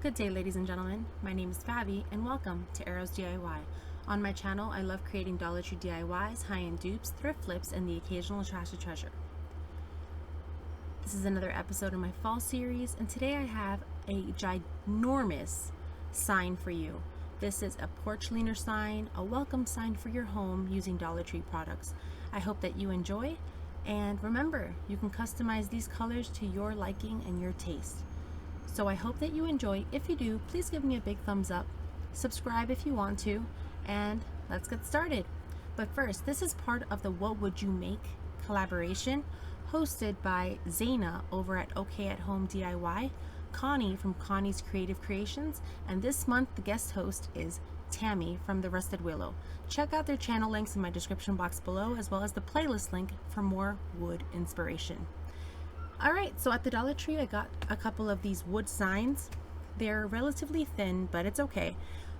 Good day, ladies and gentlemen. My name is Fabi, and welcome to Arrows DIY. On my channel, I love creating Dollar Tree DIYs, high-end dupes, thrift flips, and the occasional trash to treasure. This is another episode of my fall series, and today I have a ginormous sign for you. This is a porch leaner sign, a welcome sign for your home using Dollar Tree products. I hope that you enjoy, and remember, you can customize these colors to your liking and your taste. So I hope that you enjoy. If you do, please give me a big thumbs up, subscribe if you want to, and let's get started. But first, this is part of the What Would You Make collaboration hosted by Zaina over at OK at Home DIY, Connie from Connie's Creative Creations, and this month the guest host is Tammy from The Rusted Willow. Check out their channel links in my description box below, as well as the playlist link for more wood inspiration. Alright, so at the Dollar Tree I got a couple of these wood signs. They're relatively thin, but it's okay.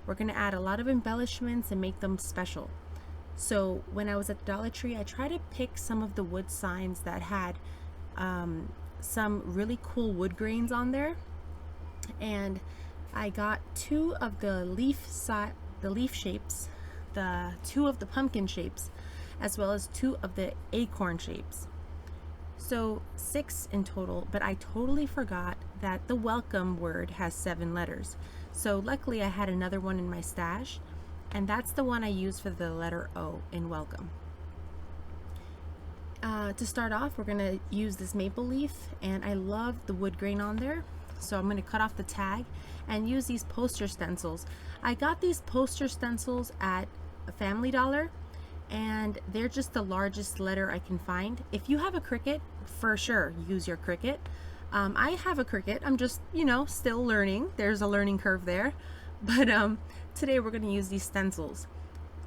We're going to add a lot of embellishments and make them special. So when I was at the Dollar Tree, I tried to pick some of the wood signs that had some really cool wood grains on there. And I got two of the leaf shapes, two of the pumpkin shapes, as well as two of the acorn shapes. So 6 in total, but I totally forgot that the welcome word has 7 letters. So luckily I had another one in my stash, and that's the one I used for the letter O in welcome. To start off, we're going to use this maple leaf, and I love the wood grain on there. So I'm going to cut off the tag and use these poster stencils. I got these poster stencils at Family Dollar, and they're just the largest letter I can find. If you have a Cricut, for sure use your Cricut. I have a Cricut. I'm just, still learning. There's a learning curve there. But today we're going to use these stencils.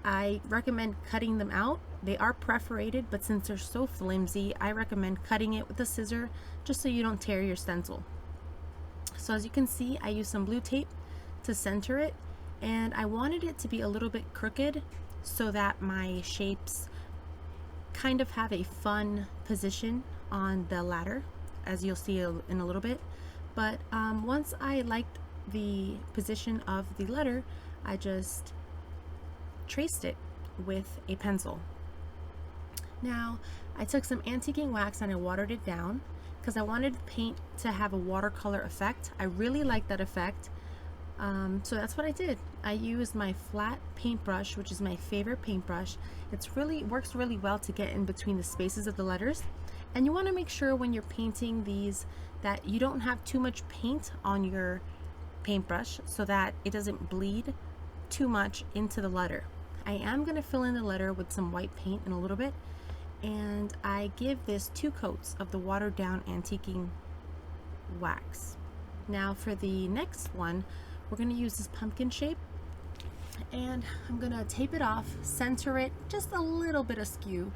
I recommend cutting them out. They are perforated, but since they're so flimsy, I recommend cutting it with a scissor just so you don't tear your stencil. So as you can see, I used some blue tape to center it, and I wanted it to be a little bit crooked so that my shapes kind of have a fun position on the ladder, as you'll see in a little bit. But once I liked the position of the letter, I just traced it with a pencil. Now I took some antiquing wax and I watered it down because I wanted the paint to have a watercolor effect. I really like that effect. So that's what I did. I used my flat paintbrush, which is my favorite paintbrush. It works really well to get in between the spaces of the letters. And you want to make sure when you're painting these that you don't have too much paint on your paintbrush so that it doesn't bleed too much into the letter. I am going to fill in the letter with some white paint in a little bit, and I give this 2 coats of the watered down antiquing wax. Now for the next one, we're going to use this pumpkin shape, and I'm going to tape it off, center it just a little bit askew,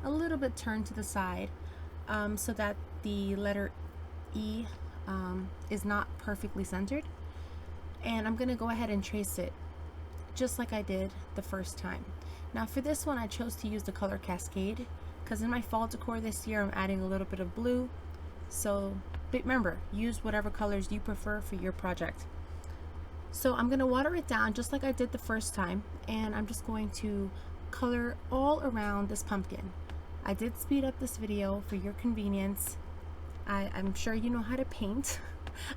a little bit turned to the side, so that the letter E is not perfectly centered. And I'm going to go ahead and trace it just like I did the first time. Now for this one, I chose to use the color Cascade because in my fall decor this year I'm adding a little bit of blue. So but remember, use whatever colors you prefer for your project. So I'm going to water it down just like I did the first time, and I'm just going to color all around this pumpkin. I did speed up this video for your convenience. I'm sure you know how to paint.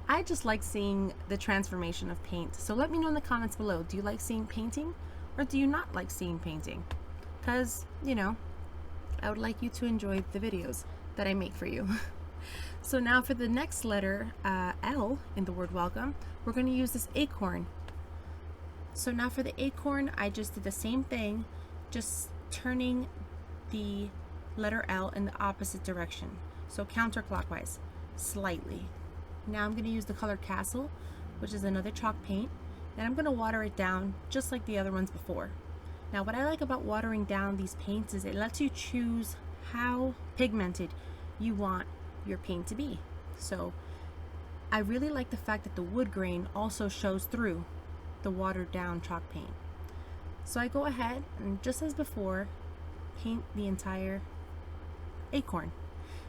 I just like seeing the transformation of paint. So let me know in the comments below, do you like seeing painting or do you not like seeing painting? Because, I would like you to enjoy the videos that I make for you. So now for the next letter, L in the word welcome, we're going to use this acorn. So now for the acorn, I just did the same thing, just turning the letter L in the opposite direction. So counterclockwise, slightly. Now I'm going to use the color Castle, which is another chalk paint, and I'm going to water it down just like the other ones before. Now what I like about watering down these paints is it lets you choose how pigmented you want your paint to be. So I really like the fact that the wood grain also shows through the watered down chalk paint. So I go ahead and, just as before, paint the entire acorn.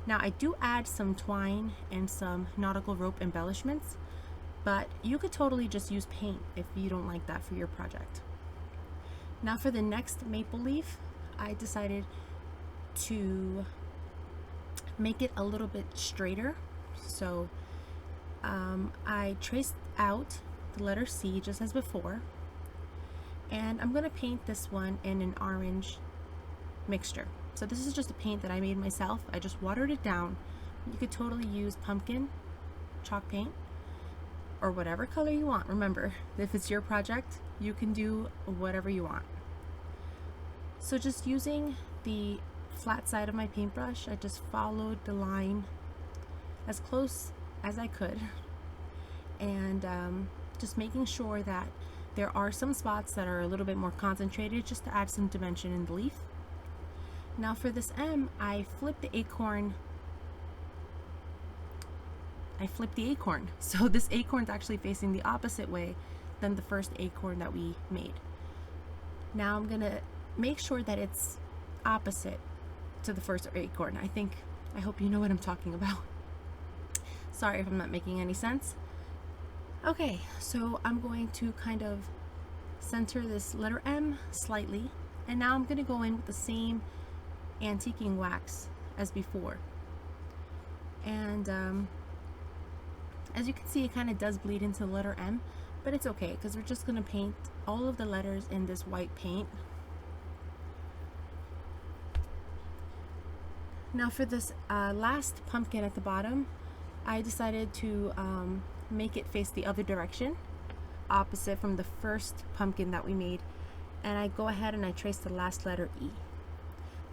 Now I do add some twine and some nautical rope embellishments, but you could totally just use paint if you don't like that for your project. Now for the next maple leaf, I decided to make it a little bit straighter. So I traced out the letter C just as before, and I'm going to paint this one in an orange mixture. So this is just a paint that I made myself. I just watered it down. You could totally use pumpkin chalk paint or whatever color you want. Remember, if it's your project, you can do whatever you want. So just using the flat side of my paintbrush, I just followed the line as close as I could, and just making sure that there are some spots that are a little bit more concentrated, just to add some dimension in the leaf. Now for this M, I flipped the acorn. So this acorn's actually facing the opposite way than the first acorn that we made. Now I'm gonna make sure that it's opposite to the first acorn. I hope you know what I'm talking about. Sorry if I'm not making any sense. Okay, so I'm going to kind of center this letter M slightly, and now I'm going to go in with the same antiquing wax as before. And as you can see, it kind of does bleed into the letter M, but it's okay because we're just going to paint all of the letters in this white paint. Now for this last pumpkin at the bottom, I decided to make it face the other direction, opposite from the first pumpkin that we made, and I go ahead and I trace the last letter E.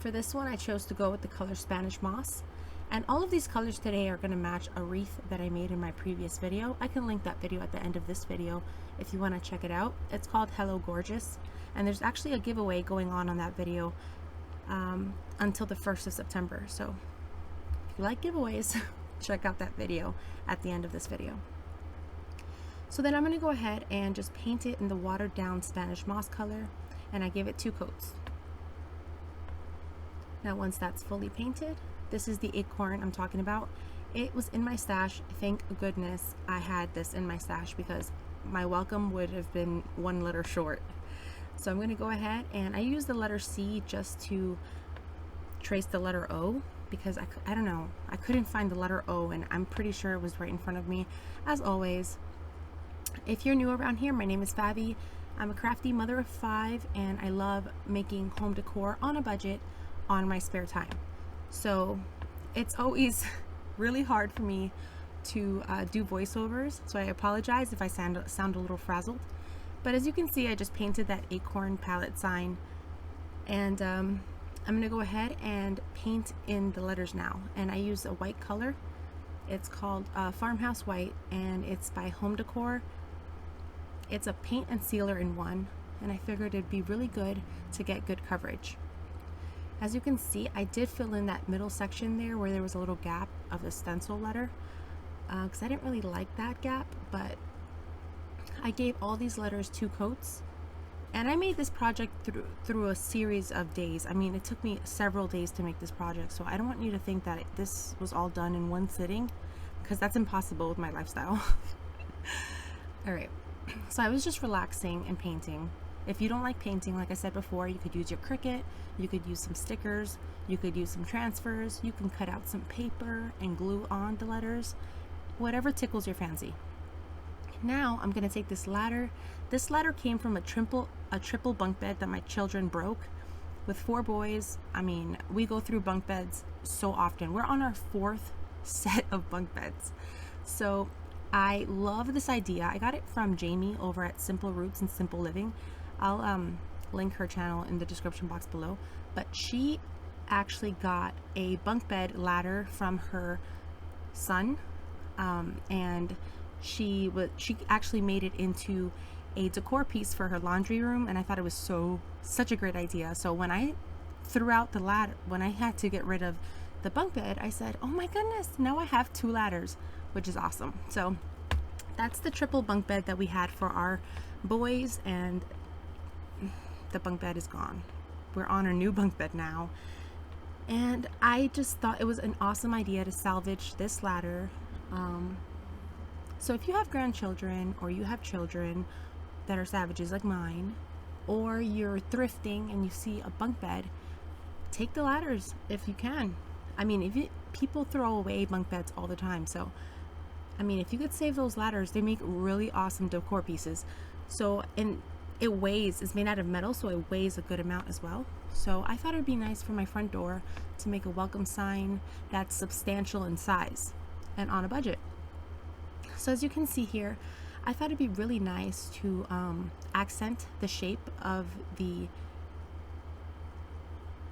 For this one, I chose to go with the color Spanish Moss, and all of these colors today are going to match a wreath that I made in my previous video. I can link that video at the end of this video if you want to check it out. It's called Hello Gorgeous, and there's actually a giveaway going on that video until the 1st of September. So if you like giveaways, check out that video at the end of this video. So then I'm going to go ahead and just paint it in the watered down Spanish Moss color, and I give it 2 coats. Now once that's fully painted, this is the acorn I'm talking about. It was in my stash. Thank goodness I had this in my stash because my welcome would have been 1 letter short. So I'm going to go ahead and I use the letter C just to trace the letter O, because I don't know, I couldn't find the letter O, and I'm pretty sure it was right in front of me. As always, if you're new around here, my name is Fabi. I'm a crafty mother of 5, and I love making home decor on a budget on my spare time. So it's always really hard for me to do voiceovers, so I apologize if I sound a little frazzled. But as you can see, I just painted that acorn palette sign, and I'm going to go ahead and paint in the letters now. And I use a white color. It's called Farmhouse White, and it's by Home Decor. It's a paint and sealer in one, and I figured it'd be really good to get good coverage. As you can see, I did fill in that middle section there where there was a little gap of the stencil letter, because I didn't really like that gap, but I gave all these letters 2 coats. And I made this project through a series of days. I mean, it took me several days to make this project, so I don't want you to think that this was all done in one sitting, because that's impossible with my lifestyle. Alright, so I was just relaxing and painting. If you don't like painting, like I said before, you could use your Cricut, you could use some stickers, you could use some transfers, you can cut out some paper and glue on the letters, whatever tickles your fancy. Now I'm going to take this ladder. This ladder came from a triple bunk bed that my children broke. With 4 boys, I mean, we go through bunk beds so often. We're on our 4th set of bunk beds. So I love this idea. I got it from Jamie over at Simple Roots and Simple Living. I'll link her channel in the description box below. But she actually got a bunk bed ladder from her son, and she actually made it into a decor piece for her laundry room, and I thought it was such a great idea. So when I threw out the ladder, when I had to get rid of the bunk bed, I said, oh my goodness, now I have 2 ladders, which is awesome. So that's the triple bunk bed that we had for our boys, and the bunk bed is gone. We're on our new bunk bed now, and I just thought it was an awesome idea to salvage this ladder. So if you have grandchildren or you have children that are savages like mine, or you're thrifting and you see a bunk bed, take the ladders if you can. I mean, people throw away bunk beds all the time, so I mean, if you could save those ladders, they make really awesome decor pieces. So, and it's made out of metal, so it weighs a good amount as well. So I thought it would be nice for my front door to make a welcome sign that's substantial in size and on a budget. So as you can see here, I thought it'd be really nice to accent the shape of the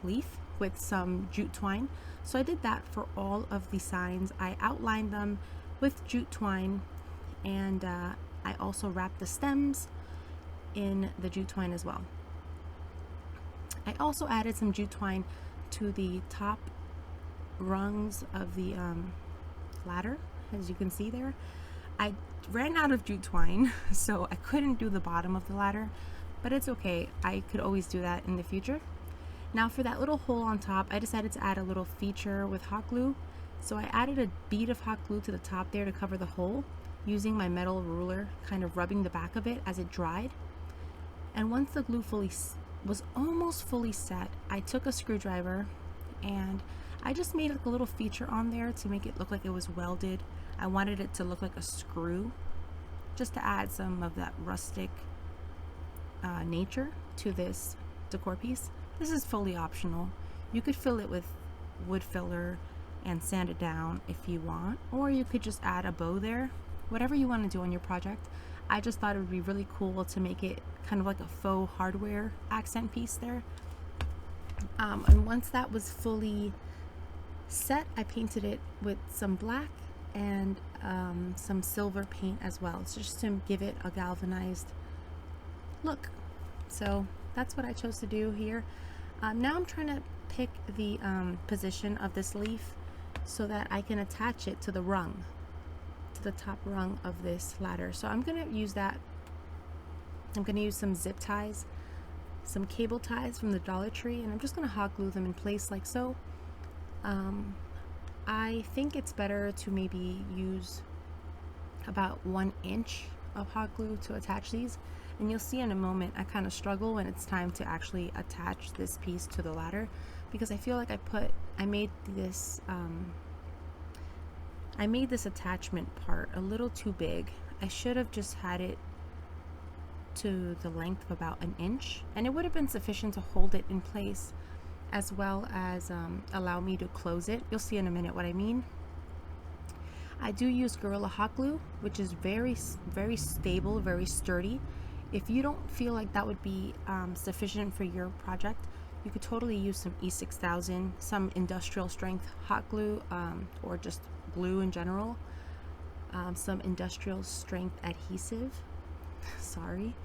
leaf with some jute twine. So I did that for all of the signs. I outlined them with jute twine, and I also wrapped the stems in the jute twine as well. I also added some jute twine to the top rungs of the ladder, as you can see there. I ran out of jute twine, so I couldn't do the bottom of the ladder, but it's okay. I could always do that in the future. Now for that little hole on top, I decided to add a little feature with hot glue. So I added a bead of hot glue to the top there to cover the hole, using my metal ruler, kind of rubbing the back of it as it dried. And once the glue was almost fully set, I took a screwdriver and I just made like a little feature on there to make it look like it was welded. I wanted it to look like a screw, just to add some of that rustic nature to this decor piece. This is fully optional. You could fill it with wood filler and sand it down if you want, or you could just add a bow there. Whatever you want to do on your project. I just thought it would be really cool to make it kind of like a faux hardware accent piece there. And once that was fully set, I painted it with some black and some silver paint as well. It's just to give it a galvanized look. So that's what I chose to do here. Now I'm trying to pick the position of this leaf so that I can attach it to the rung, to the top rung of this ladder. So I'm going to use that. I'm going to use some zip ties, some cable ties from the Dollar Tree, and I'm just going to hot glue them in place like so. I think it's better to maybe use about 1 inch of hot glue to attach these, and you'll see in a moment I kind of struggle when it's time to actually attach this piece to the ladder, because I feel like I made this attachment part a little too big. I should have just had it to the length of about 1 inch, and it would have been sufficient to hold it in place as well as allow me to close it. You'll see in a minute what I mean. I do use Gorilla Hot Glue, which is very, very stable, very sturdy. If you don't feel like that would be sufficient for your project, you could totally use some E6000, some industrial strength hot glue, or just glue in general, some industrial strength adhesive. Sorry.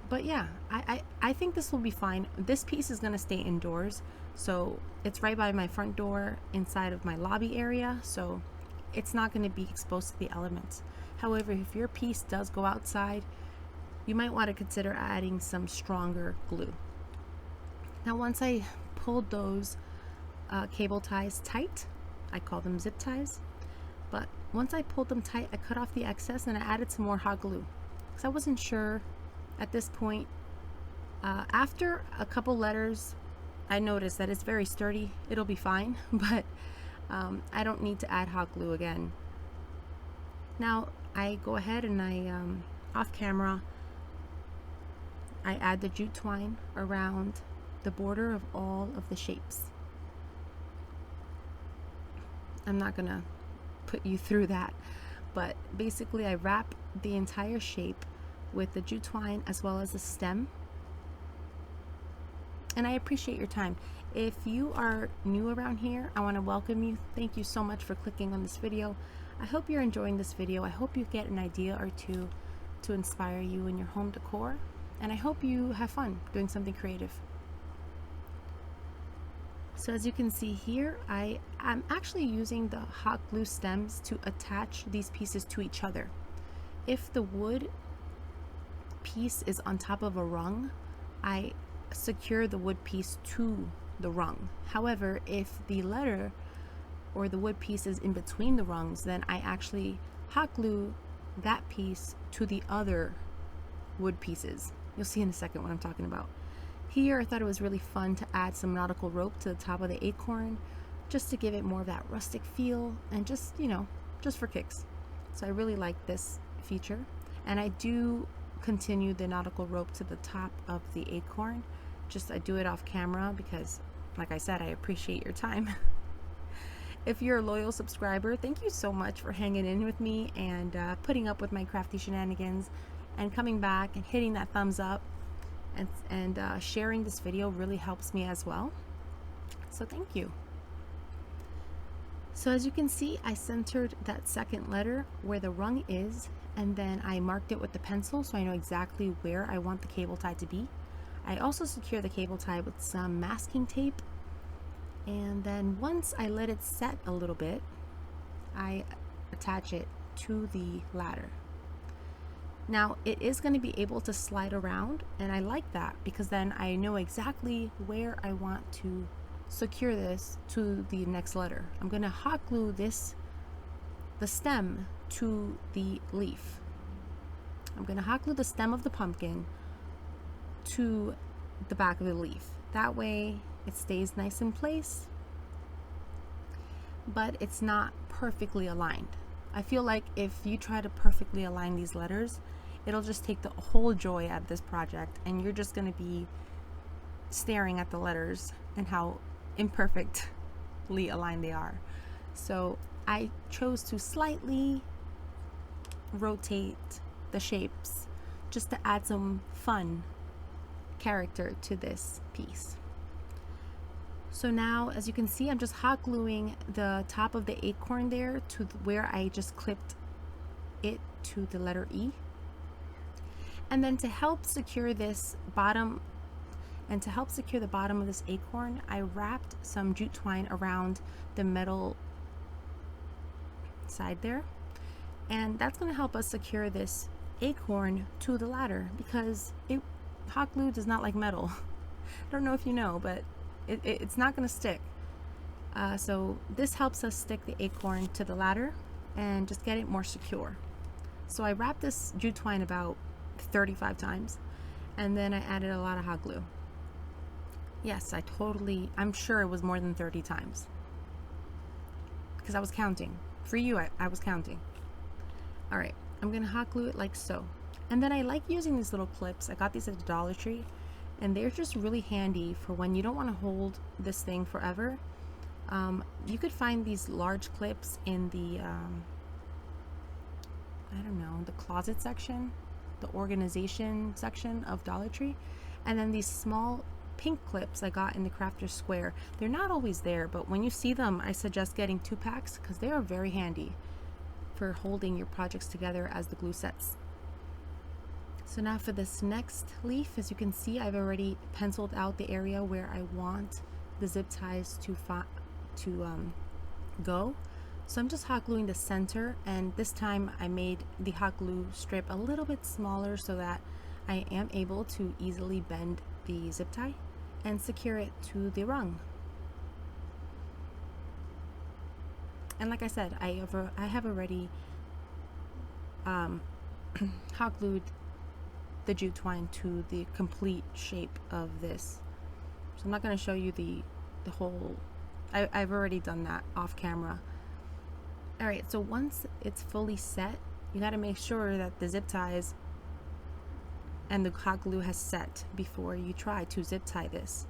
But yeah, I think this will be fine. This piece is going to stay indoors, so it's right by my front door inside of my lobby area, so it's not going to be exposed to the elements. However, if your piece does go outside, you might want to consider adding some stronger glue. Now once I pulled those cable ties tight, I call them zip ties, but once I pulled them tight, I cut off the excess and I added some more hot glue because I wasn't sure at this point. After a couple letters, I noticed that it's very sturdy. It'll be fine, but I don't need to add hot glue again. Now I go ahead and I off camera, I add the jute twine around the border of all of the shapes. I'm not gonna put you through that, but basically I wrap the entire shape with the jute twine as well as the stem. And I appreciate your time. If you are new around here, I want to welcome you. Thank you so much for clicking on this video. I hope you're enjoying this video. I hope you get an idea or two to inspire you in your home decor, and I hope you have fun doing something creative. So as you can see here, I'm actually using the hot glue stems to attach these pieces to each other. If the wood piece is on top of a rung, I secure the wood piece to the rung. However, if the letter or the wood piece is in between the rungs, then I actually hot glue that piece to the other wood pieces. You'll see in a second what I'm talking about. Here, I thought it was really fun to add some nautical rope to the top of the acorn, just to give it more of that rustic feel, and just, you know, just for kicks. So I really like this feature, and I do continue the nautical rope to the top of the acorn. Just I do it off camera because, like I said, I appreciate your time. If you're a loyal subscriber, thank you so much for hanging in with me and putting up with my crafty shenanigans, and coming back and hitting that thumbs up, and sharing this video really helps me as well. So thank you. So as you can see, I centered that second letter where the rung is, and then I marked it with the pencil so I know exactly where I want the cable tie to be. I also secure the cable tie with some masking tape, and then once I let it set a little bit, I attach it to the ladder. Now it is going to be able to slide around, and I like that because then I know exactly where I want to secure this to the next letter. I'm going to hot glue the stem to the leaf. I'm going to hot glue the stem of the pumpkin to the back of the leaf. That way it stays nice in place, but it's not perfectly aligned. I feel like if you try to perfectly align these letters, it'll just take the whole joy out of this project, and you're just going to be staring at the letters and how imperfectly aligned they are. So I chose to slightly rotate the shapes just to add some fun character to this piece. So now, as you can see, I'm just hot gluing the top of the acorn there to where I just clipped it to the letter E. And then to help secure this bottom, and to help secure the bottom of this acorn, I wrapped some jute twine around the metal side there. And that's going to help us secure this acorn to the ladder, because hot glue does not like metal. I don't know if you know, but it's not going to stick. So this helps us stick the acorn to the ladder and just get it more secure. So I wrapped this jute twine about 35 times, and then I added a lot of hot glue. Yes, I'm sure it was more than 30 times, because I was counting. For you, I was counting. All right, I'm gonna hot glue it like so. And then I like using these little clips. I got these at the Dollar Tree, and they're just really handy for when you don't want to hold this thing forever. You could find these large clips in the I don't know, the closet section, the organization section of Dollar Tree. And then these small pink clips I got in the Crafter's Square. They're not always there, but when you see them, I suggest getting 2 packs because they are very handy for holding your projects together as the glue sets. So now for this next leaf, as you can see, I've already penciled out the area where I want the zip ties to go. So I'm just hot gluing the center, and this time I made the hot glue strip a little bit smaller so that I am able to easily bend the zip tie and secure it to the rung. And like I said, I have already hot glued the jute twine to the complete shape of this. So I'm not going to show you the whole, I've already done that off camera. Alright, so once it's fully set, you got to make sure that the zip ties and the hot glue has set before you try to zip tie this.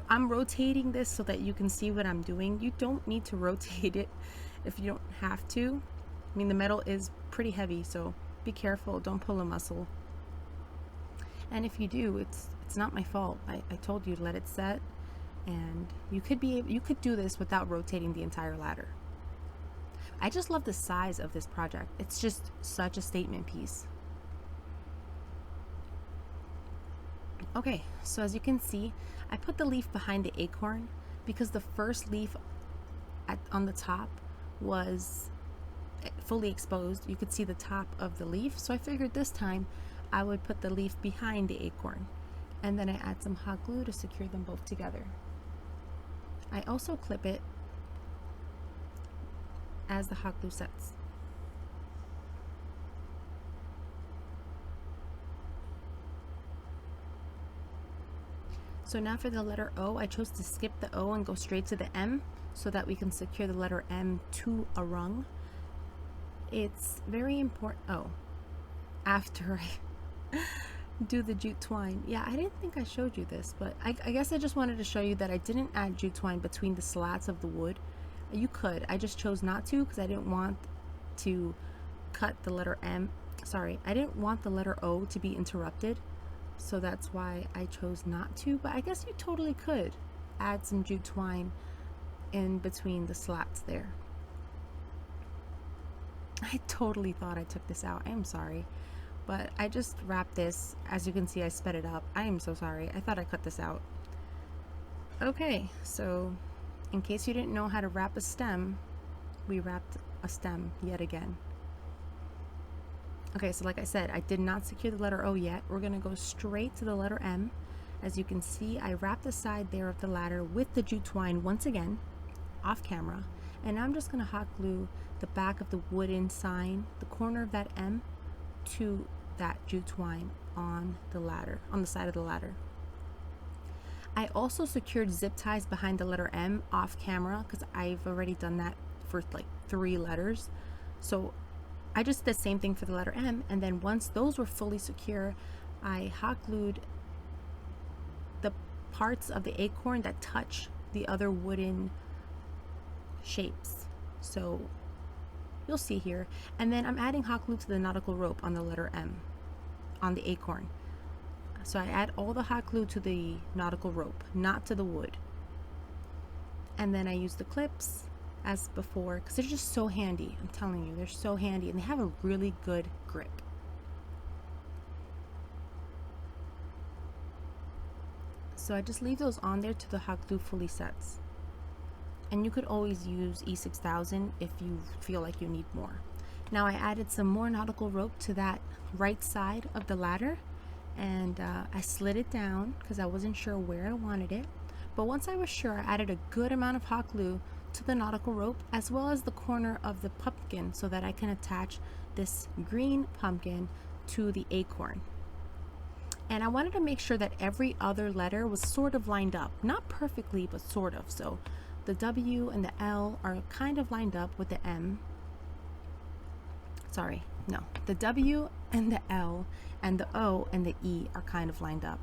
I'm rotating this so that you can see what I'm doing. You don't need to rotate it if you don't have to. I mean, the metal is pretty heavy, so be careful, don't pull a muscle. And if you do, it's not my fault. I told you to let it set, and you could do this without rotating the entire ladder. I just love the size of this project. It's just such a statement piece. Okay, so as you can see, I put the leaf behind the acorn because the first leaf on the top was fully exposed. You could see the top of the leaf, so I figured this time I would put the leaf behind the acorn, and then I add some hot glue to secure them both together. I also clip it as the hot glue sets. So now for the letter O, I chose to skip the O and go straight to the M so that we can secure the letter M to a rung. It's very important. Oh, after I do the jute twine. Yeah, I didn't think I showed you this, but I guess I just wanted to show you that I didn't add jute twine between the slats of the wood. You could. I just chose not to because I didn't want to cut the letter M. Sorry, I didn't want the letter O to be interrupted. So that's why I chose not to, but I guess you totally could add some jute twine in between the slats there. I totally thought I took this out. I am sorry, but I just wrapped this. As you can see, I sped it up. I am so sorry. I thought I cut this out. Okay, so in case you didn't know how to wrap a stem, we wrapped a stem yet again. Okay, so like I said, I did not secure the letter O yet. We're gonna go straight to the letter M. As you can see, I wrapped the side there of the ladder with the jute twine once again, off camera. And now I'm just gonna hot glue the back of the wooden sign, the corner of that M, to that jute twine on the ladder, on the side of the ladder. I also secured zip ties behind the letter M off camera because I've already done that for like 3 letters. So I just did the same thing for the letter M, and then once those were fully secure, I hot glued the parts of the acorn that touch the other wooden shapes. So you'll see here. And then I'm adding hot glue to the nautical rope on the letter M, on the acorn. So I add all the hot glue to the nautical rope, not to the wood. And then I use the clips as before because they're just so handy. I'm telling you, they're so handy and they have a really good grip. So I just leave those on there till the hot glue fully sets. And you could always use E6000 if you feel like you need more. Now I added some more nautical rope to that right side of the ladder, and I slid it down because I wasn't sure where I wanted it. But once I was sure, I added a good amount of hot glue to the nautical rope as well as the corner of the pumpkin so that I can attach this green pumpkin to the acorn. And I wanted to make sure that every other letter was sort of lined up, not perfectly, but sort of. So the W and the L are kind of lined up with the M. Sorry, no, the W and the L and the O and the E are kind of lined up.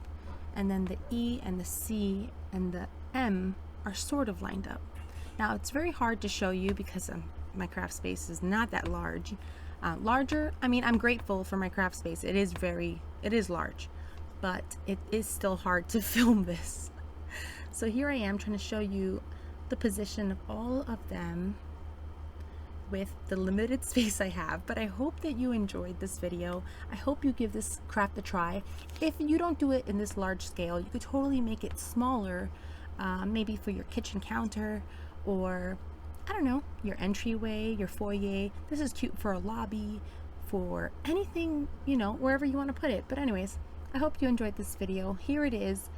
And then the E and the C and the M are sort of lined up. Now it's very hard to show you because my craft space is not that large. Larger, I mean, I'm grateful for my craft space. It is large, but it is still hard to film this. So here I am trying to show you the position of all of them with the limited space I have, but I hope that you enjoyed this video. I hope you give this craft a try. If you don't do it in this large scale, you could totally make it smaller, maybe for your kitchen counter or I don't know, your entryway, your foyer. This is cute for a lobby, for anything, you know, wherever you want to put it. But anyways, I hope you enjoyed this video. Here it is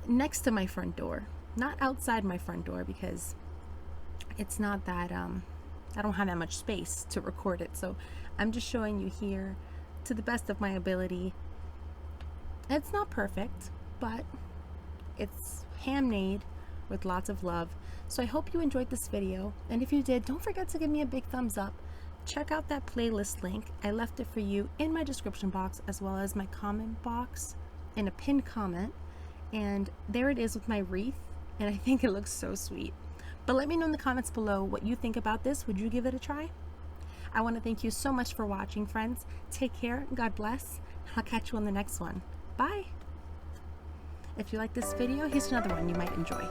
next to my front door, not outside my front door because it's not that I don't have that much space to record it, so I'm just showing you here to the best of my ability. It's not perfect, but it's handmade with lots of love. So I hope you enjoyed this video, and if you did, don't forget to give me a big thumbs up. Check out that playlist link. I left it for you in my description box as well as my comment box in a pinned comment, and there it is with my wreath, and I think it looks so sweet. But let me know in the comments below what you think about this. Would you give it a try? I want to thank you so much for watching, friends. Take care, God bless. I'll catch you on the next one. Bye! If you like this video, here's another one you might enjoy.